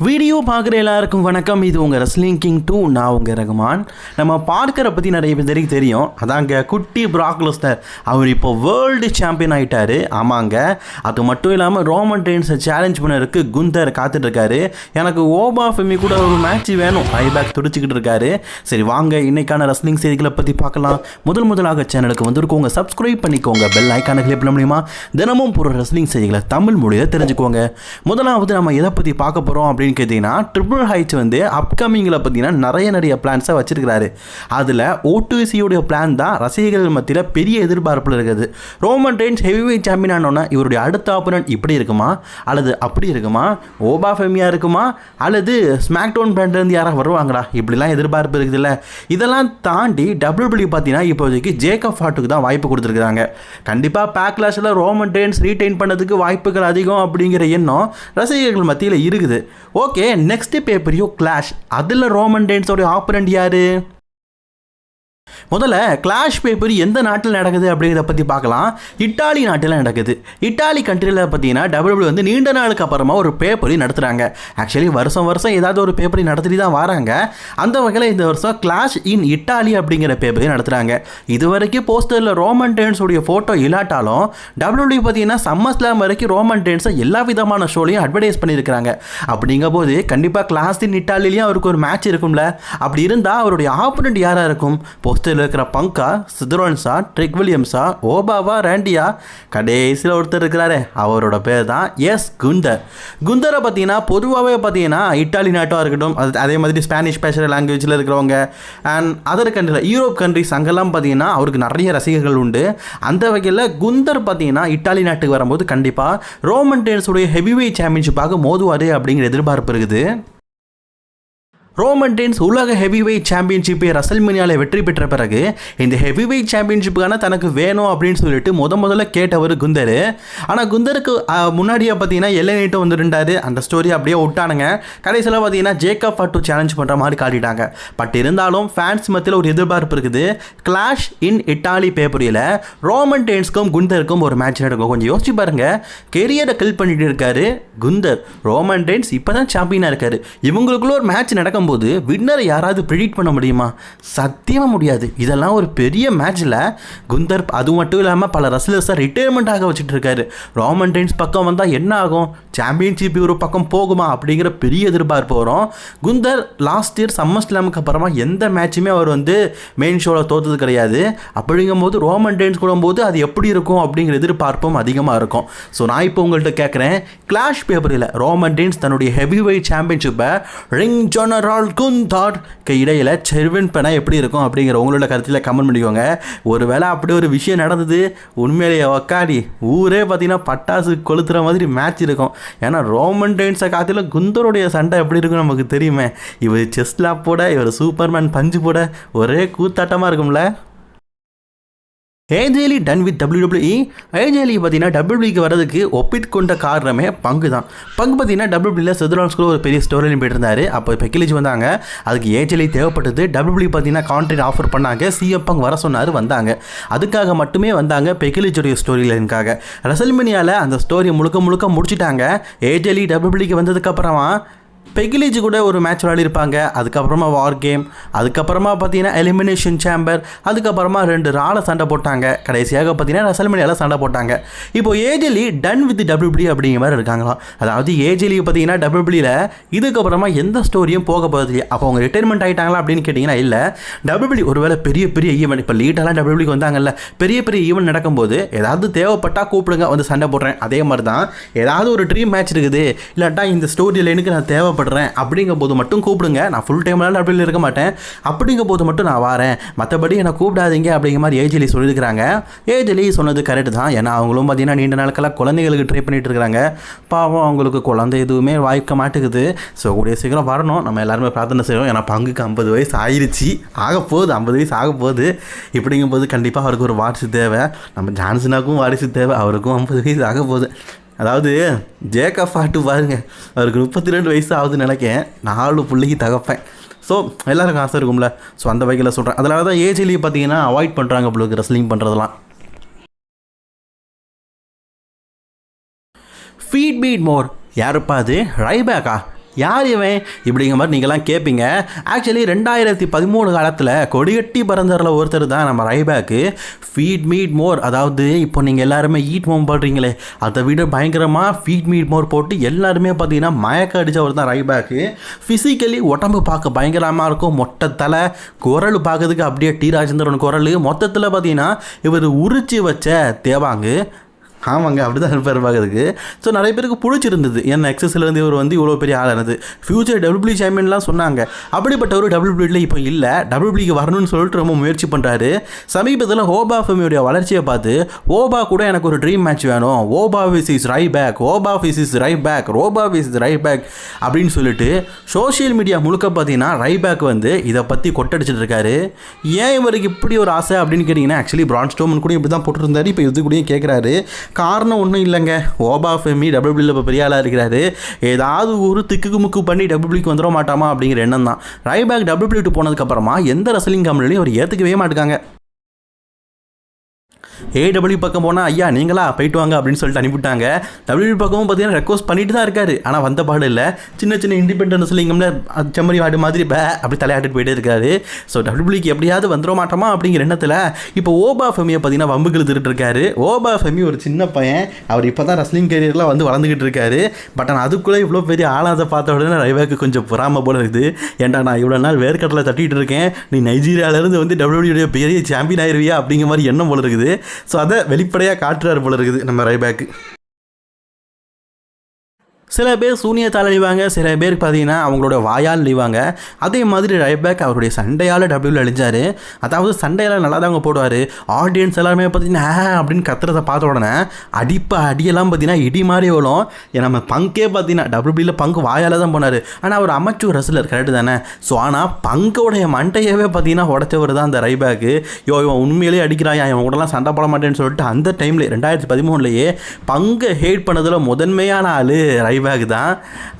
Video பார்க்குற எல்லாருக்கும் வணக்கம். இது உங்கள் ரெஸ்லிங் கிங் 2. நான் உங்கள் ரகுமான். நம்ம பார்க்கரை பற்றி நிறைய பேருக்கு தெரியும். அதாங்க குட்டி பிராக் லெஸ்னர். அவர் இப்போ வேர்ல்டு சாம்பியன் ஆகிட்டார். ஆமாங்க, அது மட்டும் இல்லாமல் ரோமன் ரெயின்ஸை சேலஞ்ச் பண்ணருக்கு குந்தர் காத்துட்ருக்காரு. எனக்கு ஓபா ஃபெமி கூட ஒரு மேட்ச் வேணும், ஐபேக் துடிச்சிக்கிட்டு இருக்காரு. சரி வாங்க இன்னைக்கான ரெஸ்லிங் செய்திகளை பற்றி பார்க்கலாம். முதலாக சேனலுக்கு வந்திருக்கோங்க, சப்ஸ்கிரைப் பண்ணிக்கோங்க, பெல் ஐக்கானை கிளிக் பண்ண முடியுமா? தினமும் போகிற ரெஸ்லிங் செய்திகளை தமிழ் மொழியில் தெரிஞ்சுக்கோங்க. முதலாவது நம்ம எதை பற்றி பார்க்க போகிறோம் அப்படின்னு கேட்டீங்கன்னா, ட்ரிபிள் ஹைச் வந்து அப்கமிங்கில் பார்த்தீங்கன்னா நிறைய பிளான்ஸை வச்சிருக்கிறாரு. அதில் ஓடிசியோடைய பிளான் தான் ரசிகர்கள் மத்தியில் பெரிய எதிர்பார்ப்பில் இருக்குது. ரோமன் ரெயின்ஸ் ஹெவிவெயிட் சாம்பியன் ஆனோன்னா இவருடைய அடுத்த ஆப்போனன்ட் இப்படி இருக்குமா அல்லது அப்படி இருக்குமா, ஓபா ஃபெமியா இருக்குமா அல்லது ஸ்மாக் டவுன் பிராண்ட்லேருந்து யாராவது வருவாங்களா, இப்படிலாம் எதிர்பார்ப்பு இருக்குதுல்ல. இதெல்லாம் தாண்டி WWE பார்த்தீங்கன்னா இப்போதைக்கு ஜேக்கப் ஹார்ட்டுக்கு தான் வாய்ப்பு கொடுத்துருக்காங்க. கண்டிப்பாக பேக்லாஷில் ரோமன் ரெயின்ஸ் ரீடைன் பண்ணதுக்கு வாய்ப்புகள் அதிகம் அப்படிங்கிற எண்ணம் ரசிகர்கள் மத்தியில் இருக்குது. ஓகே, நெக்ஸ்ட் பேப்பரியோ கிளாஷ். அதில் ரோமன் ரெயின்ஸோட ஆப்போனன்ட் யாரு? முதல்ல கிளாஷ் பேப்பர் எந்த நாட்டில் நடக்குது அப்படிங்கிறத பற்றி பார்க்கலாம். இட்டாலி நாட்டில் நடக்குது. இட்டாலி கண்ட்ரியில் பார்த்தீங்கன்னா WWE வந்து நீண்ட நாளுக்கு அப்புறமா ஒரு பேப்பரி நடத்துகிறாங்க. ஆக்சுவலி வருஷம் ஏதாவது ஒரு பேப்பரி நடத்திட்டு தான் வராங்க. அந்த வகையில் இந்த வருஷம் கிளாஷ் இன் இட்டாலி அப்படிங்கிற பேப்பரி நடத்துகிறாங்க. இது வரைக்கும் போஸ்டரில் ரோமன் ரெயின்ஸோடைய ஃபோட்டோ இல்லாட்டாலும் WWE பார்த்தீங்கன்னா சம்மர் ஸ்லாம் வரைக்கும் ரோமன் ரெயின்ஸை எல்லா விதமான ஷோலையும் அட்வர்டைஸ் பண்ணியிருக்கிறாங்க. அப்படிங்கும் போது கண்டிப்பாக கிளாஷ் இன் இட்டாலிலையும் அவருக்கு ஒரு மேட்ச் இருக்கும்ல. அப்படி இருந்தால் அவருடைய ஆப்போனன்ட் யாராக இருக்கும்? போஸ்டரில் இருக்கிற பங்கா, சித்ரோன்ஸா, ட்ரிக் வில்லியம்ஸா, ஓபாவா, ரேண்டியா, கடைசியில் ஒருத்தர் இருக்கிறாரு, அவரோட பேர் தான் குந்தர். குந்தரை பார்த்தீங்கன்னா பொதுவாகவே பார்த்தீங்கன்னா இட்டாலி நாட்டாக இருக்கட்டும், அதே மாதிரி ஸ்பானிஷ் பேசுகிற லாங்குவேஜில் இருக்கிறவங்க அண்ட் அதர் கண்ட்ரியில் யூரோப் கண்ட்ரிஸ் அங்கெல்லாம் பார்த்தீங்கன்னா அவருக்கு நிறைய ரசிகர்கள் உண்டு. அந்த வகையில் குந்தர் பார்த்தீங்கன்னா இட்டாலி நாட்டுக்கு வரும்போது கண்டிப்பாக ரோமன் ரெயின்ஸுடைய ஹெவிவெயிட் சாம்பியன்ஷிப்பாக மோதுவார் அப்படிங்கிற எதிர்பார்ப்பு இருக்குது. ரோமன் ரெயின்ஸ் உலக ஹெவிவெயிட் சாம்பியன்ஷிப்பை ரசல்மேனியாவில் வெற்றி பெற்ற பிறகு இந்த ஹெவிவெயிட் சாம்பியன்ஷிப்புக்கான தனக்கு வேணும் அப்படின்னு சொல்லிட்டு முதல்ல கேட்டவர் குந்தர். ஆனால் குந்தருக்கு முன்னாடியே பார்த்தீங்கன்னா எல்லை நைட்டும் வந்துருந்தாரு. அந்த ஸ்டோரி அப்படியே விட்டானுங்க. கடைசியில் பார்த்தீங்கன்னா ஜேக்கப் ஹார்ட் சேலஞ்ச் பண்ணுற மாதிரி காட்டிட்டாங்க. பட் இருந்தாலும் ஃபேன்ஸ் மத்தியில் ஒரு எதிர்பார்ப்பு இருக்குது. கிளாஷ் இன் இட்டாலி பேப்பரியில் ரோமன் ரெயின்ஸ்க்கும் குந்தருக்கும் ஒரு மேட்ச் நடக்கும். கொஞ்சம் யோசிச்சு பாருங்க, கெரியரை கில் பண்ணிட்டு இருக்காரு குந்தர். ரோமன் ரெயின்ஸ் இப்போ தான் சாம்பியனாக இருக்காரு. இவங்களுக்குள்ள ஒரு மேட்ச் நடக்கும் போது வின்னரை யாராவது ப்ரெடிக்ட் பண்ண முடியுமா? சத்தியமாக முடியாது. இதெல்லாம் ஒரு பெரிய மேட்ச்சில் குந்தர் அது மட்டும் இல்லாமல் பல ரசிகர்ஸை ரிட்டையர்மெண்ட் ஆக வச்சுட்டு இருக்காரு. ரோமன் ரெயின்ஸ் பக்கம் வந்தால் என்ன ஆகும்? சாம்பியன்ஷிப் ஒரு பக்கம் போகுமா அப்படிங்கிற பெரிய எதிர்பார்ப்பு வரும். குந்தர் லாஸ்ட் இயர் சம்மர் ஸ்லாமுக்கு அப்புறமா எந்த மேட்சுமே அவர் வந்து மெயின் ஷோவில் தோற்றது கிடையாது. அப்படிங்கும் போது ரோமன் ரெயின்ஸ் கூடும்போது அது எப்படி இருக்கும் அப்படிங்கிற எதிர்பார்ப்பும் அதிகமாக இருக்கும். ஸோ நான் இப்போ உங்கள்கிட்ட கேட்குறேன், கிளாஷ் பேப்பரில் ரோமன் ரெயின்ஸ் தன்னுடைய ஹெவிவெயிட் சாம்பியன்ஷிப்பை ரிங் ஜெனரல் குந்தார்க்கு இடையில் செர்வின் பண்ண எப்படி இருக்கும் அப்படிங்கிற உங்களோட கருத்தில் கமெண்ட் பண்ணிக்கோங்க. ஒருவேளை அப்படி ஒரு விஷயம் நடந்தது, உண்மையிலேயே உக்காடி ஊரே பார்த்தீங்கன்னா பட்டாசு கொளுத்துற மாதிரி மேட்ச் இருக்கும். ஏன்னா ரோமன் ரெயின்ஸை காத்திலும் குந்தருடைய சண்டை எப்படி இருக்கும் நமக்கு தெரியுமே. இவர் செஸ்லாப் போட, இவர் சூப்பர்மேன் பஞ்சு போட ஒரே கூத்தாட்டமாக இருக்கும்ல. ஏஜேலி டன் வித் WWE. ஏஜேலி பார்த்தீங்கன்னா WWEக்கு வரதுக்கு ஒப்பிட்டு கொண்ட காரணமே பங்கு தான். பங்கு பார்த்தீங்கன்னா WWEல செதுரான்ஸ்குள்ள ஒரு பெரிய ஸ்டோரிலையும் போயிட்டு இருந்தார். அப்போ பெக்கிலேஜ் வந்தாங்க. அதுக்கு ஏஜேலி தேவைப்பட்டது. WWE பார்த்தீங்கன்னா கான்ட்ராக்ட் ஆஃபர் பண்ணாங்க. சிஎம் பங்க் வர சொன்னார், வந்தாங்க. அதுக்காக மட்டுமே வந்தாங்க, பெக்கிலேஜோடைய ஸ்டோரி லைனுக்காக. ரெசல்மேனியாவில் அந்த ஸ்டோரி முழுக்க முடிச்சிட்டாங்க. ஏஜேலி WWEக்கு வந்ததுக்கப்புறமா பெக்கிலேஜ் கூட ஒரு மேட்ச் விளையாடிருப்பாங்க. அதுக்கப்புறமா வார் கேம், அதுக்கப்புறமா பார்த்தீங்கன்னா எலிமினேஷன் சேம்பர், அதுக்கப்புறமா 2 ரால சண்டை போட்டாங்க. கடைசியாக பார்த்தீங்கன்னா ரெசல்மேனியாவில் சண்டை போட்டாங்க. இப்போ ஏஜேலி டன் வித் WWE அப்படிங்கிற மாதிரி இருக்காங்களாம். அதாவது ஏஜேலி பார்த்தீங்கன்னா WWEல இதுக்கப்புறமா எந்த ஸ்டோரியும் போக போகிறது. அப்போ அவங்க ரிட்டைர்மெண்ட் ஆகிட்டாங்களா அப்படின்னு கேட்டிங்கன்னா இல்லை. WWE ஒருவேளை பெரிய ஈவெண்ட், இப்போ லீட்டெல்லாம் WWEக்கு வந்தாங்கல்ல, பெரிய ஈவெண்ட் நடக்கும்போது ஏதாவது தேவைப்பட்டால் கூப்பிடுங்க, வந்து சண்டை போடுறேன். அதே மாதிரி தான் ஏதாவது ஒரு ட்ரீம் மேட்ச் இருக்குது, இல்லாட்டா இந்த ஸ்டோரி லைனுக்கு நான் தேவைப்படுறேன் அப்படிங்கும் போது மட்டும் கூப்பிடுங்க. நான் ஃபுல் டைம்லாம் அப்படி இருக்க மாட்டேன், அப்படிங்கும் போது மட்டும் நான் வரேன், மற்றபடி என்னை கூப்பிடாதீங்க அப்படிங்கிற மாதிரி ஏஜேலி சொல்லியிருக்கிறாங்க. ஏஜேலி சொன்னது கரெக்டு தான். ஏன்னா அவங்களும் பார்த்தீங்கன்னா நீண்ட நாட்களாக குழந்தைகளுக்கு ட்ரை பண்ணிட்டு இருக்கிறாங்க. பாவம், அவங்களுக்கு குழந்தை எதுவுமே வாய்க்க மாட்டேங்குது. ஸோ கூடிய சீக்கிரம் வரணும், நம்ம எல்லாருமே பிரார்த்தனை செய்வோம். ஏன்னா பங்குக்கு 50 வயசு ஆயிடுச்சு, ஆகப்போகுது 50 வயசு ஆகப்போகுது. இப்படிங்கும்போது கண்டிப்பாக அவருக்கு ஒரு வாரிசு தேவை. நம்ம ஜான்சனாக்கும் வாரிசு தேவை, அவருக்கும் 50 வயசு ஆகப்போகுது. அதாவது ஜேக்கப் ஹார்ட் பாருங்க, அவருக்கு 32 வயசு ஆகுதுன்னு நினைக்கிறேன். 4 பிள்ளைக்கு தகப்பேன். ஸோ எல்லாருக்கும் ஆசை இருக்கும்ல. ஸோ அந்த வகையில் சொல்கிறேன். அதனால தான் ஏஜ்லேயே பார்த்தீங்கன்னா அவாய்ட் பண்ணுறாங்க உங்களுக்கு ரெஸ்லிங் பண்ணுறதெல்லாம். ஃபீட் பீட் மோர் யாருப்பா அது? ரைபேக்கா? யார் இவன் இப்படிங்கிற மாதிரி நீங்கள்லாம் கேட்பீங்க. ஆக்சுவலி 2013 காலத்தில் கொடிகட்டி பறந்தரில் ஒருத்தர் தான் நம்ம ரைபேக்கு. ஃபீட் மீட் மோர், அதாவது இப்போ நீங்கள் எல்லாருமே ஈட் மோம் போடுறீங்களே அதை விட பயங்கரமாக ஃபீட் மீட் மோர் போட்டு எல்லாருமே பார்த்தீங்கன்னா மயக்க அடித்தவர் தான் ரைபேக்கு. ஃபிசிக்கலி உடம்பு பார்க்க பயங்கரமாக இருக்கும், மொட்டை தலை, குரல் பார்க்கறதுக்கு அப்படியே டி ராஜேந்திரன் குரல். மொத்தத்தில் பார்த்தீங்கன்னா இவர் உரிச்சு வச்ச தேவாங்கு. ஆமாங்க, அப்படி தான் இருப்பார் பார்க்குறதுக்கு. ஸோ நிறைய பேருக்கு பிடிச்சிருந்தது, ஏன்னா எக்ஸஸ்லேருந்து இவர் வந்து இவ்வளோ பெரிய ஆளானது. ஃபியூச்சர் டபிள்யூபிள்யூ சாம்பியன்லாம் சொன்னாங்க. அப்படிப்பட்ட ஒரு டபிள்யூபிள்யூல இப்போ இல்லை, டபிள்யூபிள்யூக்கு வரணும்னு சொல்லிட்டு ரொம்ப முயற்சி பண்ணுறாரு. சமீபத்தில் ஓபா ஃபெமியோடைய வளர்ச்சியை பார்த்து ஓபா கூட எனக்கு ஒரு ட்ரீம் மேட்ச் வேணும், ஓபா விஸ் ரைபேக், ஓபா விஸ் ரைபேக், ஓபா விஸ் ரைபேக் அப்படின்னு சொல்லிட்டு சோஷியல் மீடியா முழுக்க பார்த்தீங்கன்னா ரைபேக் வந்து இதை பற்றி கொட்டடிச்சிட்டு இருக்காரு. ஏன் இவருக்கு இப்படி ஒரு ஆசை அப்படின்னு கேட்டிங்கன்னா, ஆக்சுவலி பிரான் ஸ்ட்ரோமன் கூட இப்படி தான் போட்டுருந்தாரு, இப்போ இது கூடயும் கேட்குறாரு. காரணம் ஒன்றும் இல்லைங்க, ஓபா ஃபெமி டபிள்யூபிள்யூல இப்போ பெரிய ஆளாக இருக்கிறாரு. ஏதாவது ஒரு திக்கு முக்கு பண்ணி டபிள்யூபிள்யூக்கு வந்துட மாட்டாமா அப்படிங்கிற எண்ணம் தான். ரைபேக் டபிள்யூபிள்யூ போனதுக்கப்புறமா எந்த ரெஸ்லிங் கம்பெனிலையும் அவர் ஏற்றுக்கவே மாட்டாங்க. ஏடபிள்யூ பக்கம் போனால் ஐயா நீங்களா போயிட்டு வாங்க அப்படின்னு சொல்லிட்டு அனுப்பிவிட்டாங்க. டபிள்யூ பக்கமும் பார்த்தீங்கன்னா ரெக்வஸ்ட் பண்ணிட்டு தான் இருக்காரு, ஆனால் வந்த பாடு இல்லை. சின்ன சின்ன இண்டிபெண்டன்ஸ் ரெஸ்லிங்கம்ல செம்மறி ஆடு மாதிரி அப்படி தலையாட்டிட்டு போயிட்டே இருக்காரு. ஸோ டபிள்யூபிள்யூக்கு எப்படியாவது வந்துட மாட்டோமா அப்படிங்கிற எண்ணத்தில் இப்போ ஓபா ஃபெமியை பார்த்தீங்கன்னா வம்புக்கு இழுத்துட்டு இருக்காரு. ஓபா ஃபெமி ஒரு சின்ன பையன், அவர் இப்போ தான் ரெஸ்லிங் கேரியர்லாம் வந்து வளர்ந்துக்கிட்டு இருக்காரு. பட் ஆனால் அதுக்குள்ளே இவ்வளோ பெரிய ஆளாத பார்த்த உடனே ரைபேக்கு கொஞ்சம் பொறாம போல இருக்குது. ஏன்டா நான் இவ்வளோ நாள் வேர்க்கடலை தட்டிகிட்டு இருக்கேன், நீ நைஜீரியாவிலேருந்து வந்து டபிள்யூபிள்யூடைய பெரிய சாம்பியன் ஆயிருவியா அப்படிங்கிற மாதிரி எண்ணம் போல இருக்குது. ஸோ அதை வெளிப்படையாக காட்டுறாரு போல இருக்குது நம்ம ரைபேக்கு. சில பேர் சூனியத்தால் அழிவாங்க, சில பேருக்கு பார்த்தீங்கன்னா அவங்களோட வாயால் அழிவாங்க. அதே மாதிரி ரைபேக் அவருடைய சண்டையால் டபிள்யூவில் அழிஞ்சார். அதாவது சண்டையால் நல்லா தான் அவங்க போடுவார். ஆடியன்ஸ் எல்லாருமே பார்த்தீங்கன்னா அப்படின்னு கத்துறதை பார்த்த உடனே அடியெல்லாம் பார்த்தீங்கன்னா இடி மாதிரி வரும். நம்ம பங்கே பார்த்தீங்கன்னா டபிள்யூபியில் பங்கு வாயால் தான் போனார். ஆனால் அவர் அமைச்சூர் ரெஸ்லர் கரெக்டு தானே. ஸோ ஆனால் பங்கோடைய மண்டையவே பார்த்தீங்கன்னா உடச்சவர் தான் அந்த ரைபேக்கு. இவன் உண்மையிலேயே அடிக்கிறான், இவன் கூடலாம் சண்டை போட மாட்டேன்னு சொல்லிட்டு அந்த டைமில் 2013 பங்கை ஹேட் பண்ணதில் முதன்மையான ஆள் ரைபேக் தான்.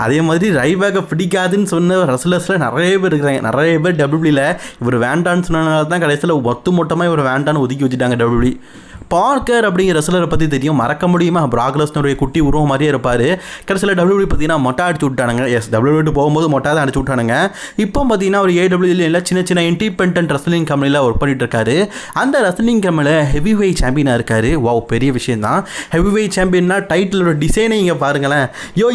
அதே மாதிரி ரைபேக்கை பிடிக்காதுன்னு சொன்ன ரெஸ்லர்ஸில் நிறைய பேர் இருக்கிறாங்க. நிறைய பேர் டபிள்யூபிள்யூல இவர் வேண்டான்னு சொன்னதுனால தான் கடைசியில் மொத்தமாக இவர் வேண்டான்னு ஒதுக்கி வச்சுட்டாங்க டபிள்யூபிள்யூ. பார்க்கர் அப்படிங்கிற ரெஸ்லரை பற்றி தெரியும், மறக்க முடியுமா? பிராக் லெஸ்னருடைய குட்டி உருவம் மாதிரியே இருப்பார். கடைசியில் டபிள்யூபிள்யூ பார்த்தீங்கன்னா மொட்டை அடிச்சு விட்டானுங்க. எஸ், டபிள்யூபிள்யூ போகும்போது மொட்டை தான் அடிச்சு விட்டானுங்க. இப்போ பார்த்தீங்கன்னா ஒரு ஏடபிள்யூல சின்ன சின்ன இண்டிபெண்டன்ட் ரெஸ்லிங் கம்பெனியில் ஒர்க் பண்ணிட்டு இருக்காரு. அந்த ரெஸ்லிங் கம்பெனியில் ஹெவி வெயிட் சாம்பியனாக இருக்காரு. வாவ், பெரிய விஷயம் தான். ஹெவி வெயிட் சாம்பியன்னா டைட்டிலோட டிசைனை இங்கே பாருங்களேன்.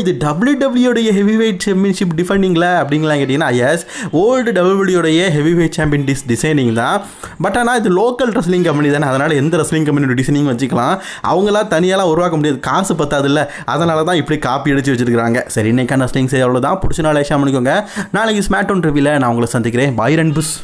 இது டபிள்யூடபிள்யூடைய ஹெவி வெயிட் சாம்பியன்ஷிப் டிஃபெண்டிங்களா அப்படிங்கலாம் கேட்டிங்கன்னா, எஸ், ஓல்டு டபிள்யூடபிள்யூடைய ஹெவி வெயிட் சாம்பியன் டிசைனிங் தான். பட் ஆனால் இது லோக்கல் ரெஸ்லிங் கம்பெனி தானே, அதனால் எந்த ரெஸ்லிங் கம்பெனி டிசைனிங் வச்சுக்கலாம். அவங்களாம் தனியாலாம் உருவாக்க முடியாது, காசு பத்தாதுல்ல. அதனால தான் இப்படி காப்பி அடிச்சு வச்சிருக்காங்க. சரி, இன்னைக்கான ரெஸ்லிங் அவ்வளோதான். பிடிச்ச நாள் ஷேர் பண்ணிக்கோங்க. நாளைக்கு ஸ்மாக்டவுன் ரிவ்யூல நான் உங்களை சந்திக்கிறேன். பை ரன் புஷ்.